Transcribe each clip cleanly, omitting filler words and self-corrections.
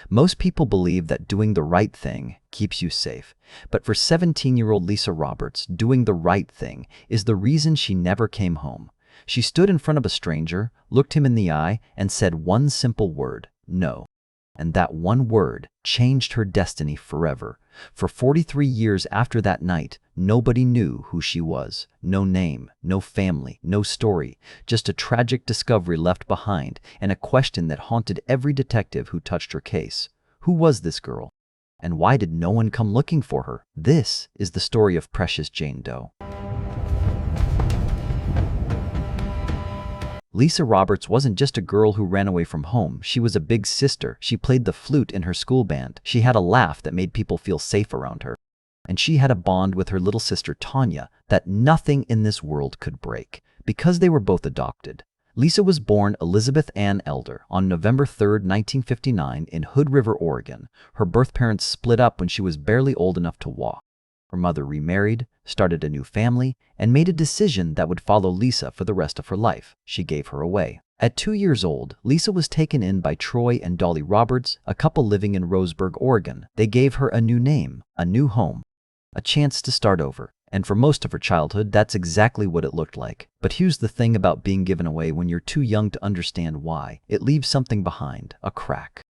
Most people believe that doing the right thing keeps you safe. But for 17-year-old Lisa Roberts, doing the right thing is the reason she never came home. She stood in front of a stranger, looked him in the eye, and said one simple word: no. And that one word changed her destiny forever. For 43 years after that night, nobody knew who she was. No name, no family, no story, just a tragic discovery left behind and a question that haunted every detective who touched her case. Who was this girl? And why did no one come looking for her? This is the story of precious Jane Doe. Lisa Roberts wasn't just a girl who ran away from home. She was a big sister. She played the flute in her school band. She had a laugh that made people feel safe around her. And she had a bond with her little sister Tanya that nothing in this world could break. Because they were both adopted. Lisa was born Elizabeth Ann Elder on November 3, 1959 in Hood River, Oregon. Her birth parents split up when she was barely old enough to walk. Her mother remarried, started a new family, and made a decision that would follow Lisa for the rest of her life. She gave her away. At 2 years old, Lisa was taken in by Troy and Dolly Roberts, a couple living in Roseburg, Oregon. They gave her a new name, a new home, a chance to start over. And for most of her childhood, that's exactly what it looked like. But here's the thing about being given away when you're too young to understand why. It leaves something behind, a crack.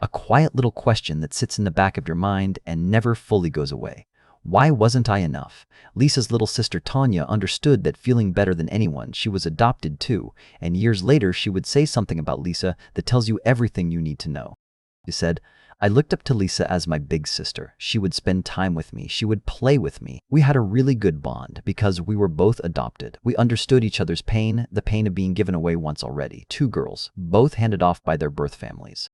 A quiet little question that sits in the back of your mind and never fully goes away. Why wasn't I enough? Lisa's little sister Tanya understood that feeling better than anyone. She was adopted too, and years later she would say something about Lisa that tells you everything you need to know. She said, "I looked up to Lisa as my big sister. She would spend time with me. She would play with me. We had a really good bond because we were both adopted. We understood each other's pain, the pain of being given away once already. 2 girls, both handed off by their birth families.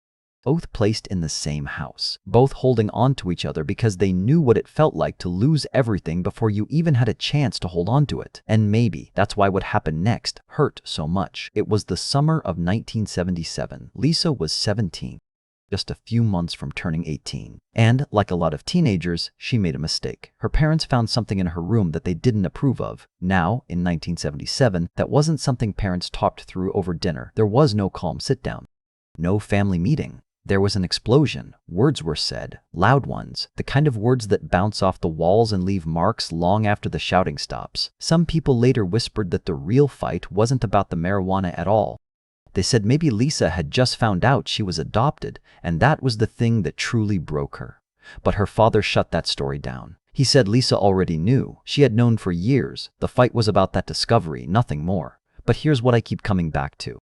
Both placed in the same house, both holding on to each other because they knew what it felt like to lose everything before you even had a chance to hold on to it. And maybe that's why what happened next hurt so much. It was the summer of 1977. Lisa was 17, just a few months from turning 18. And, like a lot of teenagers, she made a mistake. Her parents found something in her room that they didn't approve of. Now, in 1977, that wasn't something parents talked through over dinner. There was no calm sit-down, no family meeting. There was an explosion. Words were said, loud ones, the kind of words that bounce off the walls and leave marks long after the shouting stops. Some people later whispered that the real fight wasn't about the marijuana at all. They said maybe Lisa had just found out she was adopted, and that was the thing that truly broke her. But her father shut that story down. He said Lisa already knew. She had known for years. The fight was about that discovery, nothing more. But here's what I keep coming back to.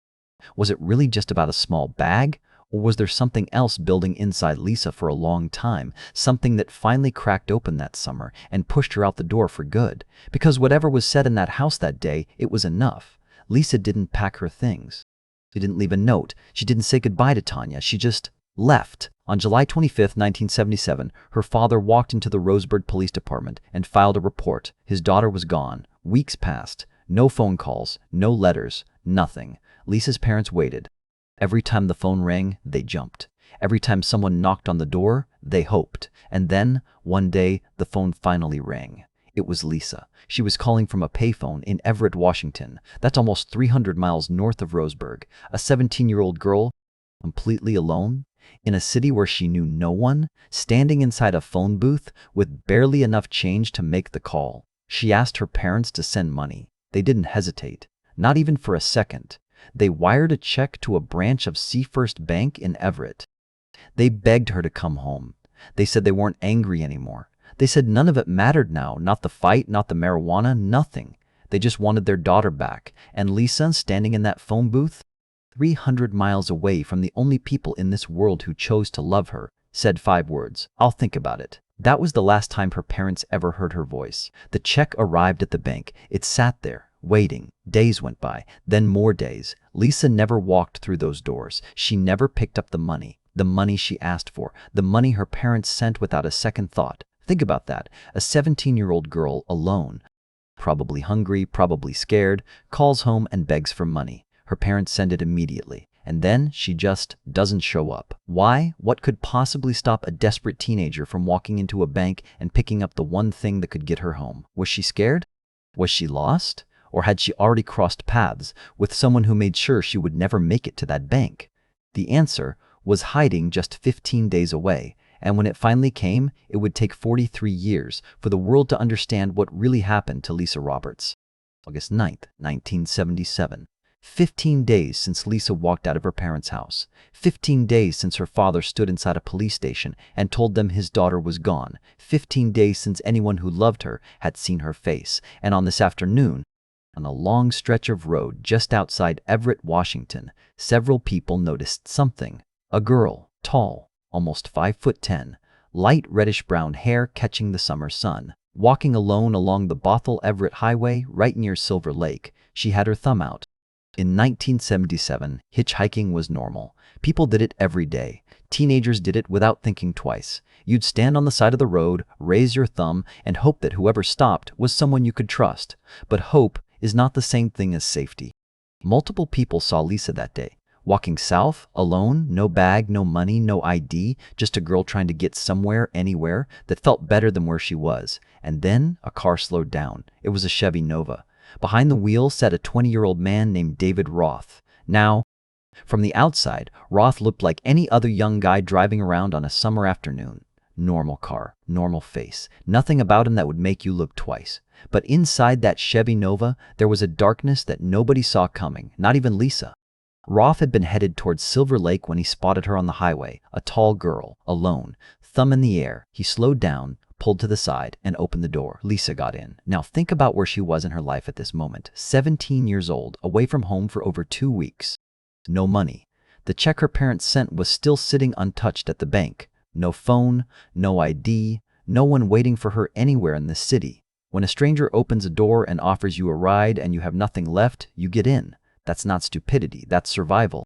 Was it really just about a small bag? Or was there something else building inside Lisa for a long time, something that finally cracked open that summer and pushed her out the door for good? Because whatever was said in that house that day, it was enough. Lisa didn't pack her things. She didn't leave a note. She didn't say goodbye to Tanya. She just left. On July 25, 1977, her father walked into the Roseburg Police Department and filed a report. His daughter was gone. Weeks passed. No phone calls, no letters, nothing. Lisa's parents waited. Every time the phone rang, they jumped. Every time someone knocked on the door, they hoped. And then, one day, the phone finally rang. It was Lisa. She was calling from a payphone in Everett, Washington. That's almost 300 miles north of Roseburg. A 17-year-old girl, completely alone, in a city where she knew no one, standing inside a phone booth with barely enough change to make the call. She asked her parents to send money. They didn't hesitate, not even for a second. They wired a check to a branch of Seafirst Bank in Everett. They begged her to come home. They said they weren't angry anymore. They said none of it mattered now, not the fight, not the marijuana, nothing. They just wanted their daughter back. And Lisa, standing in that phone booth, 300 miles away from the only people in this world who chose to love her, said 5 words, "I'll think about it." That was the last time her parents ever heard her voice. The check arrived at the bank. It sat there, waiting. Days went by, then more days. Lisa never walked through those doors. She never picked up the money she asked for, the money her parents sent without a second thought. Think about that. A 17-year-old girl, alone, probably hungry, probably scared, calls home and begs for money. Her parents send it immediately. And then she just doesn't show up. Why? What could possibly stop a desperate teenager from walking into a bank and picking up the one thing that could get her home? Was she scared? Was she lost? Or had she already crossed paths with someone who made sure she would never make it to that bank? The answer was hiding just 15 days away, and when it finally came, it would take 43 years for the world to understand what really happened to Lisa Roberts. August 9th, 1977. 15 days since Lisa walked out of her parents' house. 15 days since her father stood inside a police station and told them his daughter was gone. 15 days since anyone who loved her had seen her face. And on this afternoon, on a long stretch of road just outside Everett, Washington, several people noticed something. A girl, tall, almost 5'10", light reddish-brown hair catching the summer sun, walking alone along the Bothell-Everett Highway right near Silver Lake. She had her thumb out. In 1977, hitchhiking was normal. People did it every day. Teenagers did it without thinking twice. You'd stand on the side of the road, raise your thumb, and hope that whoever stopped was someone you could trust. But hope is not the same thing as safety. Multiple people saw Lisa that day, walking south, alone, no bag, no money, no ID, just a girl trying to get somewhere, anywhere, that felt better than where she was. And then a car slowed down. It was a Chevy Nova. Behind the wheel sat a 20-year-old man named David Roth. Now, from the outside, Roth looked like any other young guy driving around on a summer afternoon. Normal car, normal face, nothing about him that would make you look twice. But inside that Chevy Nova, there was a darkness that nobody saw coming, not even Lisa. Roth had been headed towards Silver Lake when he spotted her on the highway, a tall girl, alone, thumb in the air. He slowed down, pulled to the side, and opened the door. Lisa got in. Now think about where she was in her life at this moment. 17 years old, away from home for over 2 weeks. No money. The check her parents sent was still sitting untouched at the bank. No phone, no ID, no one waiting for her anywhere in the city. When a stranger opens a door and offers you a ride and you have nothing left, you get in. That's not stupidity, that's survival.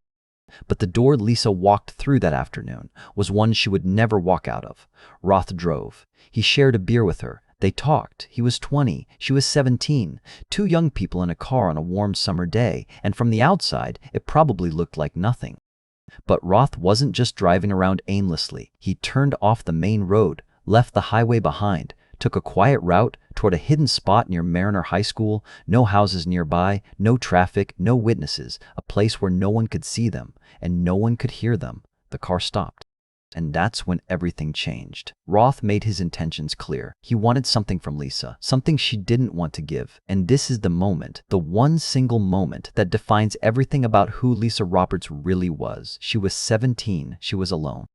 But the door Lisa walked through that afternoon was one she would never walk out of. Roth drove. He shared a beer with her. They talked. He was 20. She was 17. 2 young people in a car on a warm summer day, and from the outside, it probably looked like nothing. But Roth wasn't just driving around aimlessly. He turned off the main road, left the highway behind, took a quiet route toward a hidden spot near Mariner High School. No houses nearby, no traffic, no witnesses, a place where no one could see them and no one could hear them. The car stopped. And that's when everything changed. Roth made his intentions clear. He wanted something from Lisa, something she didn't want to give. And this is the moment, the one single moment that defines everything about who Lisa Roberts really was. She was 17. She was alone.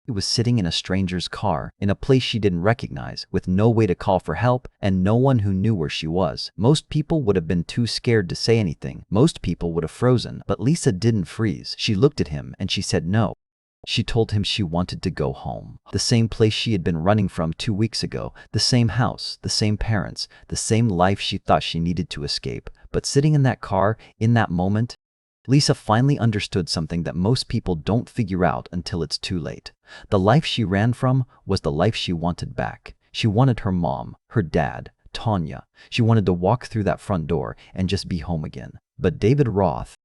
She was sitting in a stranger's car, in a place she didn't recognize, with no way to call for help and no one who knew where she was. Most people would have been too scared to say anything. Most people would have frozen. But Lisa didn't freeze. She looked at him and she said no. She told him she wanted to go home. The same place she had been running from 2 weeks ago. The same house, the same parents, the same life she thought she needed to escape. But sitting in that car, in that moment, Lisa finally understood something that most people don't figure out until it's too late. The life she ran from was the life she wanted back. She wanted her mom, her dad, Tanya. She wanted to walk through that front door and just be home again. But David Roth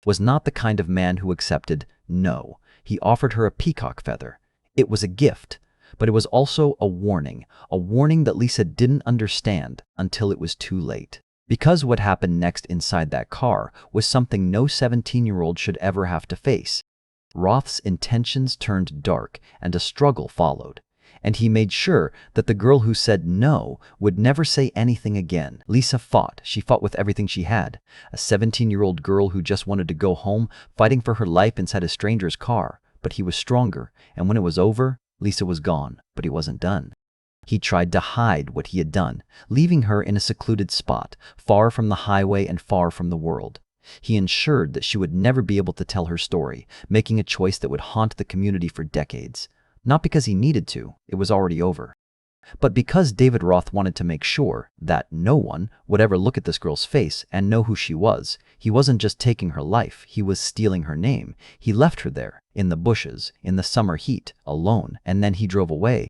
was not the kind of man who accepted no. He offered her a peacock feather. It was a gift, but it was also a warning that Lisa didn't understand until it was too late. Because what happened next inside that car was something no 17-year-old should ever have to face. Roth's intentions turned dark and a struggle followed. And he made sure that the girl who said no would never say anything again. Lisa fought. She fought with everything she had. A 17-year-old girl who just wanted to go home, fighting for her life inside a stranger's car. But he was stronger, and when it was over, Lisa was gone. But he wasn't done. He tried to hide what he had done, leaving her in a secluded spot, far from the highway and far from the world. He ensured that she would never be able to tell her story, making a choice that would haunt the community for decades. Not because he needed to, it was already over. But because David Roth wanted to make sure that no one would ever look at this girl's face and know who she was. He wasn't just taking her life, he was stealing her name. He left her there, in the bushes, in the summer heat, alone, and then he drove away,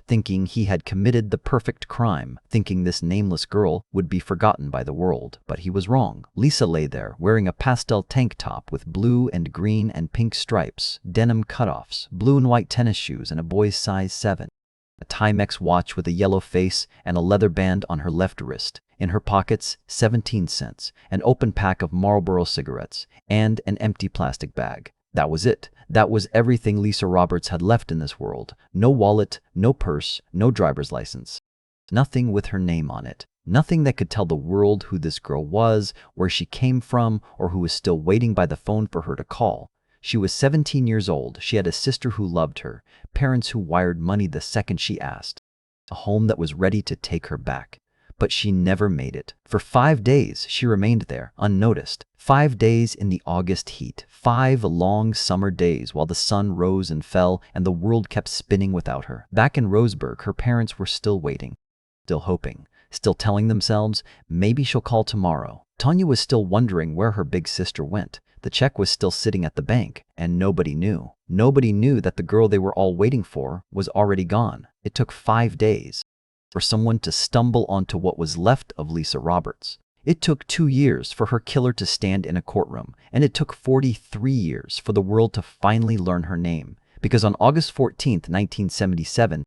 thinking he had committed the perfect crime, thinking this nameless girl would be forgotten by the world. But he was wrong. Lisa lay there, wearing a pastel tank top with blue and green and pink stripes, denim cutoffs, blue and white tennis shoes, and a boy's size 7. A Timex watch with a yellow face and a leather band on her left wrist. In her pockets, 17 cents, an open pack of Marlboro cigarettes, and an empty plastic bag. That was it. That was everything Lisa Roberts had left in this world. No wallet, no purse, no driver's license. Nothing with her name on it. Nothing that could tell the world who this girl was, where she came from, or who was still waiting by the phone for her to call. She was 17 years old. She had a sister who loved her, parents who wired money the second she asked, a home that was ready to take her back. But she never made it. For 5 days, she remained there, unnoticed. 5 days in the August heat. 5 long summer days while the sun rose and fell and the world kept spinning without her. Back in Roseburg, her parents were still waiting, still hoping, still telling themselves, maybe she'll call tomorrow. Tanya was still wondering where her big sister went. The check was still sitting at the bank, and nobody knew. Nobody knew that the girl they were all waiting for was already gone. It took 5 days for someone to stumble onto what was left of Lisa Roberts. It took 2 years for her killer to stand in a courtroom, and it took 43 years for the world to finally learn her name. Because on August 14, 1977,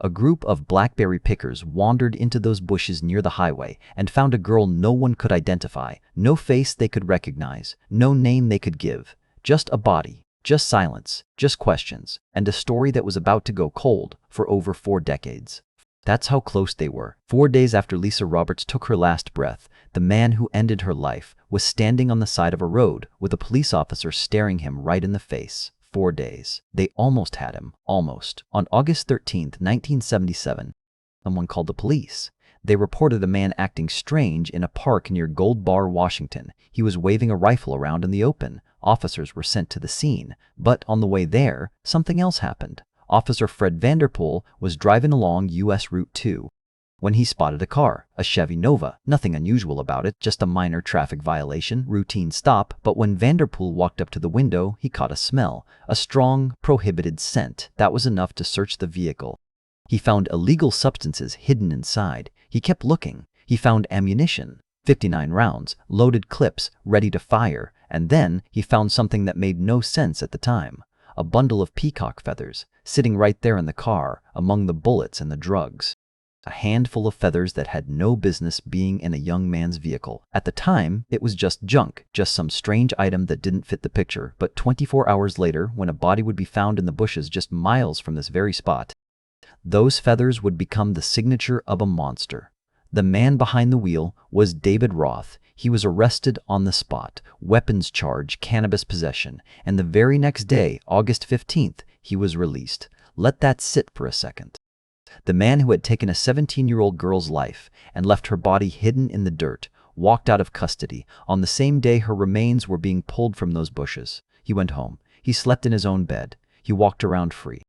a group of blackberry pickers wandered into those bushes near the highway and found a girl no one could identify, no face they could recognize, no name they could give, just a body, just silence, just questions, and a story that was about to go cold for over 4 decades. That's how close they were. 4 days after Lisa Roberts took her last breath, the man who ended her life was standing on the side of a road with a police officer staring him right in the face. 4 days. They almost had him. Almost. On August 13, 1977, someone called the police. They reported a man acting strange in a park near Gold Bar, Washington. He was waving a rifle around in the open. Officers were sent to the scene. But on the way there, something else happened. Officer Fred Vanderpool was driving along U.S. Route 2 when he spotted a car, a Chevy Nova. Nothing unusual about it, just a minor traffic violation, routine stop. But when Vanderpool walked up to the window, he caught a smell, a strong, prohibited scent. That was enough to search the vehicle. He found illegal substances hidden inside. He kept looking. He found ammunition, 59 rounds, loaded clips, ready to fire. And then he found something that made no sense at the time. A bundle of peacock feathers, sitting right there in the car, among the bullets and the drugs. A handful of feathers that had no business being in a young man's vehicle. At the time, it was just junk, just some strange item that didn't fit the picture. But 24 hours later, when a body would be found in the bushes just miles from this very spot, those feathers would become the signature of a monster. The man behind the wheel was David Roth. He was arrested on the spot, weapons charge, cannabis possession, and the very next day, August 15th, he was released. Let that sit for a second. The man who had taken a 17-year-old girl's life and left her body hidden in the dirt walked out of custody. On the same day her remains were being pulled from those bushes. He went home. He slept in his own bed. He walked around free.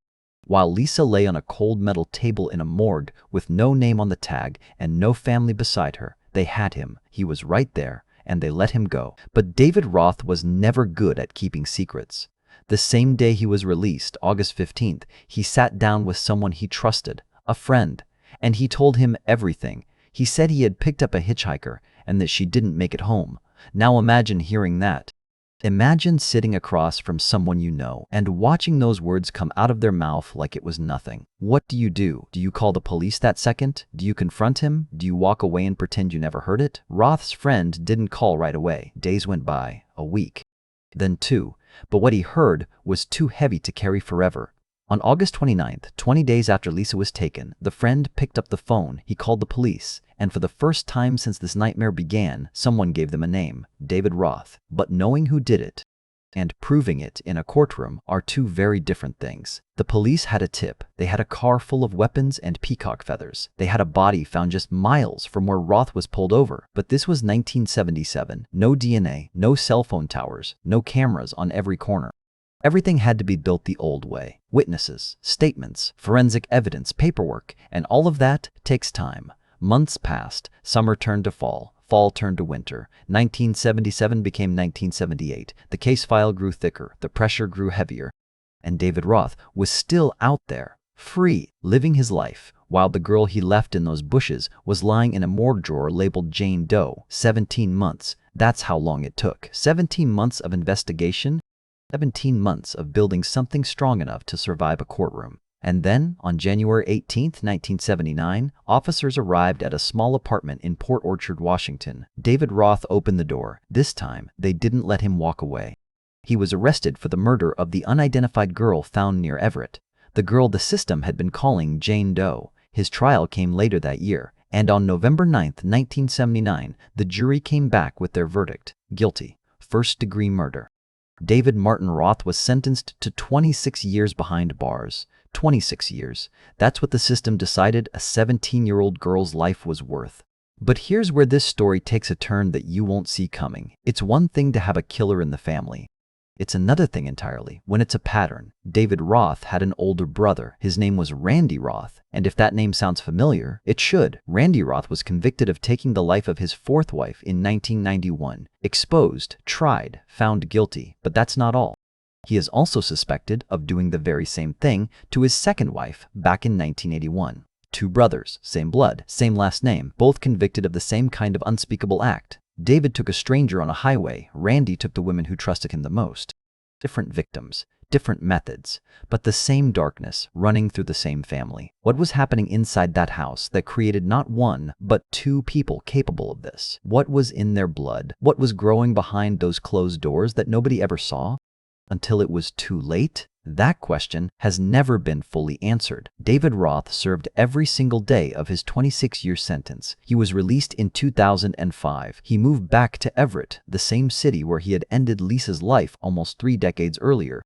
While Lisa lay on a cold metal table in a morgue with no name on the tag and no family beside her, they had him. He was right there, and they let him go. But David Roth was never good at keeping secrets. The same day he was released, August 15th, he sat down with someone he trusted, a friend, and he told him everything. He said he had picked up a hitchhiker and that she didn't make it home. Now imagine hearing that. Imagine sitting across from someone you know and watching those words come out of their mouth like it was nothing. What do? Do you call the police that second? Do you confront him? Do you walk away and pretend you never heard it? Roth's friend didn't call right away. Days went by, a week, then 2. But what he heard was too heavy to carry forever. On August 29th, 20 days after Lisa was taken, the friend picked up the phone. He called the police, and for the first time since this nightmare began, someone gave them a name, David Roth. But knowing who did it and proving it in a courtroom are two very different things. The police had a tip. They had a car full of weapons and peacock feathers. They had a body found just miles from where Roth was pulled over. But this was 1977. No DNA, no cell phone towers, no cameras on every corner. Everything had to be built the old way. Witnesses, statements, forensic evidence, paperwork, and all of that takes time. Months passed. Summer turned to fall. Fall turned to winter. 1977 became 1978. The case file grew thicker. The pressure grew heavier. And David Roth was still out there, free, living his life, while the girl he left in those bushes was lying in a morgue drawer labeled Jane Doe. 17 months. That's how long it took. 17 months of investigation. 17 months of building something strong enough to survive a courtroom. And then, on January 18, 1979, officers arrived at a small apartment in Port Orchard, Washington. David Roth opened the door. This time, they didn't let him walk away. He was arrested for the murder of the unidentified girl found near Everett, the girl the system had been calling Jane Doe. His trial came later that year, and on November 9, 1979, the jury came back with their verdict: guilty, first-degree murder. David Martin Roth was sentenced to 26 years behind bars. 26 years. That's what the system decided a 17-year-old girl's life was worth. But here's where this story takes a turn that you won't see coming. It's one thing to have a killer in the family. It's another thing entirely when it's a pattern. David Roth had an older brother. His name was Randy Roth, and if that name sounds familiar, it should. Randy Roth was convicted of taking the life of his fourth wife in 1991. Exposed, tried, found guilty, but that's not all. He is also suspected of doing the very same thing to his second wife back in 1981. Two brothers, same blood, same last name, both convicted of the same kind of unspeakable act. David took a stranger on a highway. Randy took the women who trusted him the most. Different victims, different methods, but the same darkness running through the same family. What was happening inside that house that created not one, but two people capable of this? What was in their blood? What was growing behind those closed doors that nobody ever saw? Until it was too late? That question has never been fully answered. David Roth served every single day of his 26-year sentence. He was released in 2005. He moved back to Everett, the same city where he had ended Lisa's life almost 3 decades earlier.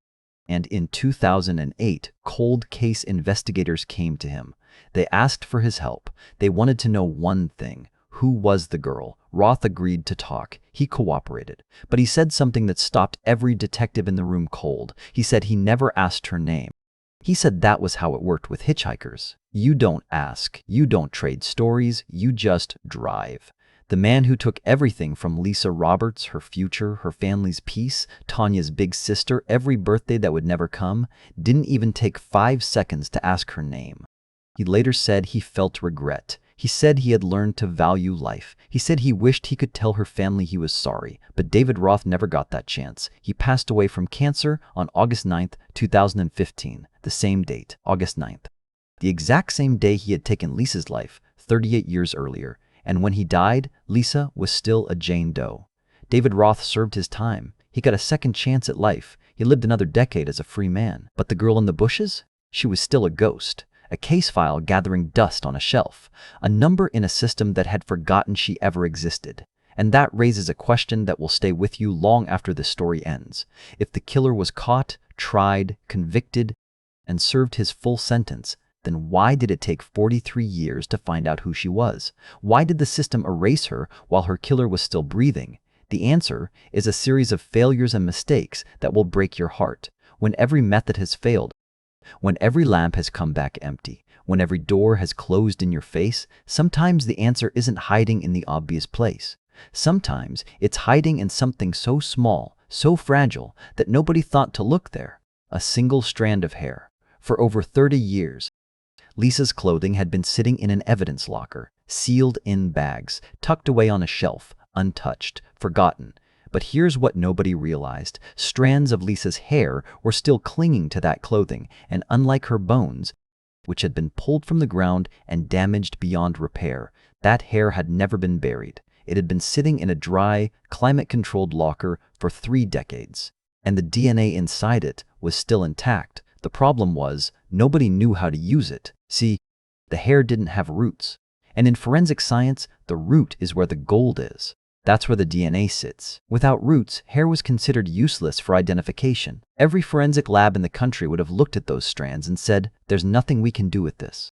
And in 2008, cold case investigators came to him. They asked for his help. They wanted to know one thing: who was the girl? Roth agreed to talk. He cooperated. But he said something that stopped every detective in the room cold. He said he never asked her name. He said that was how it worked with hitchhikers. You don't ask. You don't trade stories. You just drive. The man who took everything from Lisa Roberts, her future, her family's peace, Tanya's big sister, every birthday that would never come, didn't even take 5 seconds to ask her name. He later said he felt regret. He said he had learned to value life. He said he wished he could tell her family he was sorry, but David Roth never got that chance. He passed away from cancer on August 9, 2015, the same date, August 9th. The exact same day he had taken Lisa's life, 38 years earlier, and when he died, Lisa was still a Jane Doe. David Roth served his time. He got a second chance at life. He lived another decade as a free man. But the girl in the bushes? She was still a ghost. A case file gathering dust on a shelf, a number in a system that had forgotten she ever existed. And that raises a question that will stay with you long after the story ends. If the killer was caught, tried, convicted, and served his full sentence, then why did it take 43 years to find out who she was? Why did the system erase her while her killer was still breathing? The answer is a series of failures and mistakes that will break your heart. When every method has failed, when every lamp has come back empty, when every door has closed in your face, sometimes the answer isn't hiding in the obvious place. Sometimes it's hiding in something so small, so fragile, that nobody thought to look there. A single strand of hair. For over 30 years, Lisa's clothing had been sitting in an evidence locker, sealed in bags, tucked away on a shelf, untouched, forgotten. But here's what nobody realized. Strands of Lisa's hair were still clinging to that clothing, and unlike her bones, which had been pulled from the ground and damaged beyond repair, that hair had never been buried. It had been sitting in a dry, climate-controlled locker for 3 decades, and the DNA inside it was still intact. The problem was, nobody knew how to use it. See, the hair didn't have roots. And in forensic science, the root is where the gold is. That's where the DNA sits. Without roots, hair was considered useless for identification. Every forensic lab in the country would have looked at those strands and said, "There's nothing we can do with this."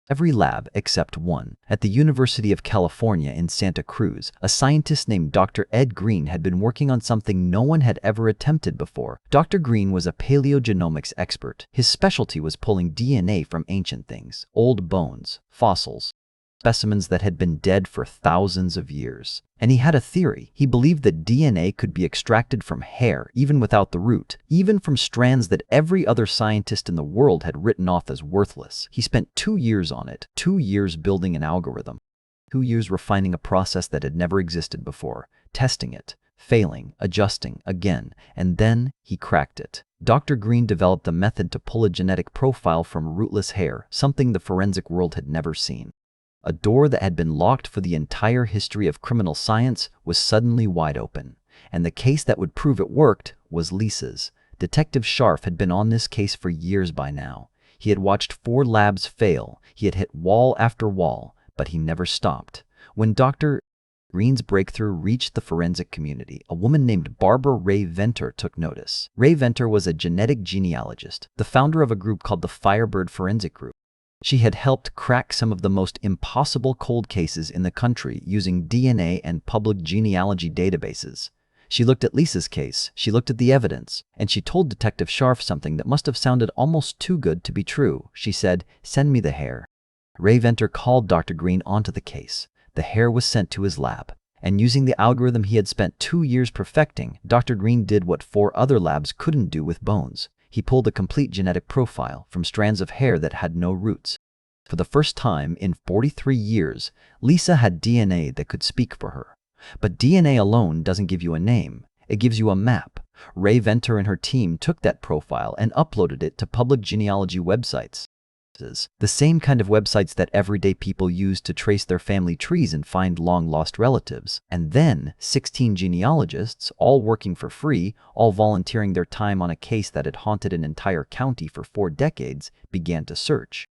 Every lab except one. At the University of California in Santa Cruz, a scientist named Dr. Ed Green had been working on something no one had ever attempted before. Dr. Green was a paleogenomics expert. His specialty was pulling DNA from ancient things, old bones, fossils, specimens that had been dead for thousands of years. And he had a theory. He believed that DNA could be extracted from hair, even without the root, even from strands that every other scientist in the world had written off as worthless. He spent 2 years on it, 2 years building an algorithm, 2 years refining a process that had never existed before, testing it, failing, adjusting again, and then he cracked it. Dr. Green developed a method to pull a genetic profile from rootless hair, something the forensic world had never seen. A door that had been locked for the entire history of criminal science was suddenly wide open, and the case that would prove it worked was Lisa's. Detective Scharf had been on this case for years by now. He had watched 4 labs fail. He had hit wall after wall, but he never stopped. When Dr. Green's breakthrough reached the forensic community, a woman named Barbara Ray Venter took notice. Ray Venter was a genetic genealogist, the founder of a group called the Firebird Forensic Group. She had helped crack some of the most impossible cold cases in the country using DNA and public genealogy databases. She looked at Lisa's case, she looked at the evidence, and she told Detective Scharf something that must have sounded almost too good to be true. She said, "Send me the hair." Ray Venter called Dr. Green onto the case. The hair was sent to his lab, and using the algorithm he had spent 2 years perfecting, Dr. Green did what 4 other labs couldn't do with bones. He pulled a complete genetic profile from strands of hair that had no roots. For the first time in 43 years, Lisa had DNA that could speak for her. But DNA alone doesn't give you a name, it gives you a map. Ray Venter and her team took that profile and uploaded it to public genealogy websites. The same kind of websites that everyday people use to trace their family trees and find long-lost relatives. And then 16 genealogists, all working for free, all volunteering their time on a case that had haunted an entire county for 4 decades, began to search.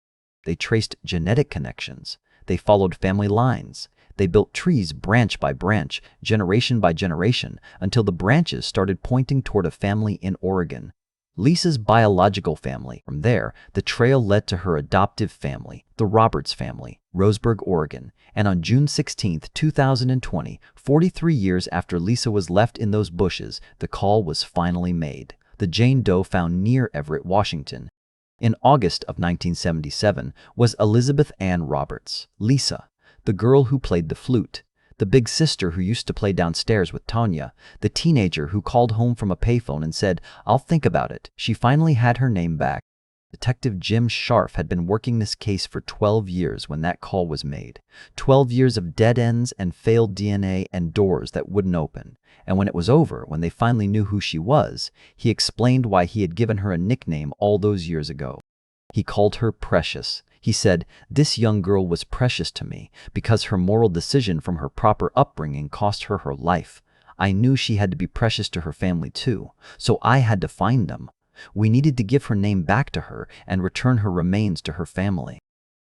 They traced genetic connections. They followed family lines. They built trees branch by branch, generation by generation, until the branches started pointing toward a family in Oregon. Lisa's biological family. From there, the trail led to her adoptive family, the Roberts family, Roseburg, Oregon. And on June 16, 2020, 43 years after Lisa was left in those bushes, the call was finally made. The Jane Doe found near Everett, Washington, in August of 1977, was Elizabeth Ann Roberts, Lisa, the girl who played the flute, the big sister who used to play downstairs with Tanya, the teenager who called home from a payphone and said, "I'll think about it." She finally had her name back. Detective Jim Scharf had been working this case for 12 years when that call was made. 12 years of dead ends and failed DNA and doors that wouldn't open. And when it was over, when they finally knew who she was, he explained why he had given her a nickname all those years ago. He called her Precious. He said, "This young girl was precious to me because her moral decision from her proper upbringing cost her her life. I knew she had to be precious to her family too, so I had to find them. We needed to give her name back to her and return her remains to her family."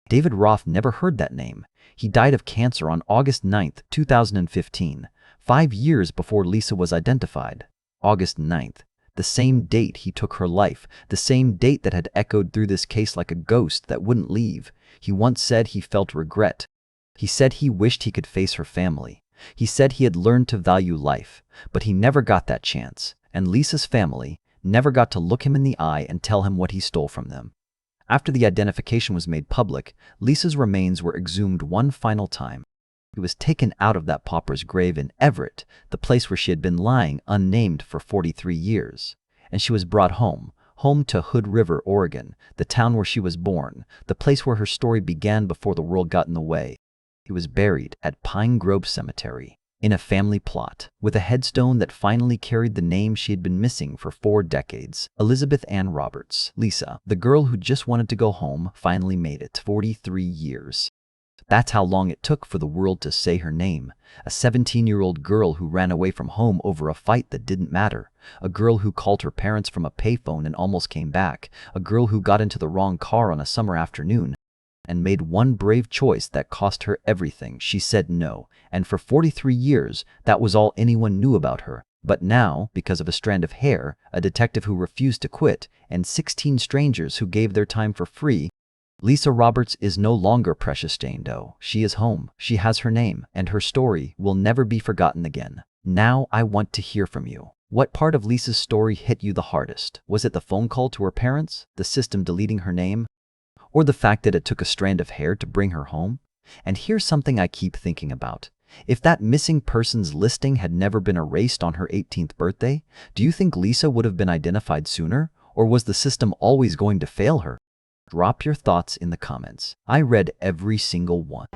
David Roth never heard that name. He died of cancer on August 9, 2015, 5 years before Lisa was identified. August 9th. The same date he took her life, the same date that had echoed through this case like a ghost that wouldn't leave. He once said he felt regret. He said he wished he could face her family. He said he had learned to value life, but he never got that chance, and Lisa's family never got to look him in the eye and tell him what he stole from them. After the identification was made public, Lisa's remains were exhumed one final time. He was taken out of that pauper's grave in Everett, the place where she had been lying unnamed for 43 years. And she was brought home to Hood River, Oregon, the town where she was born, the place where her story began before the world got in the way. He was buried at Pine Grove Cemetery, in a family plot, with a headstone that finally carried the name she had been missing for 4 decades. Elizabeth Ann Roberts, Lisa, the girl who just wanted to go home, finally made it. 43 years. That's how long it took for the world to say her name. A 17-year-old girl who ran away from home over a fight that didn't matter. A girl who called her parents from a payphone and almost came back. A girl who got into the wrong car on a summer afternoon and made one brave choice that cost her everything. She said no, and for 43 years, that was all anyone knew about her. But now, because of a strand of hair, a detective who refused to quit, and 16 strangers who gave their time for free, Lisa Roberts is no longer Precious Jane Doe. She is home, she has her name, and her story will never be forgotten again. Now I want to hear from you. What part of Lisa's story hit you the hardest? Was it the phone call to her parents, the system deleting her name, or the fact that it took a strand of hair to bring her home? And here's something I keep thinking about. If that missing persons listing had never been erased on her 18th birthday, do you think Lisa would have been identified sooner, or was the system always going to fail her? Drop your thoughts in the comments. I read every single one.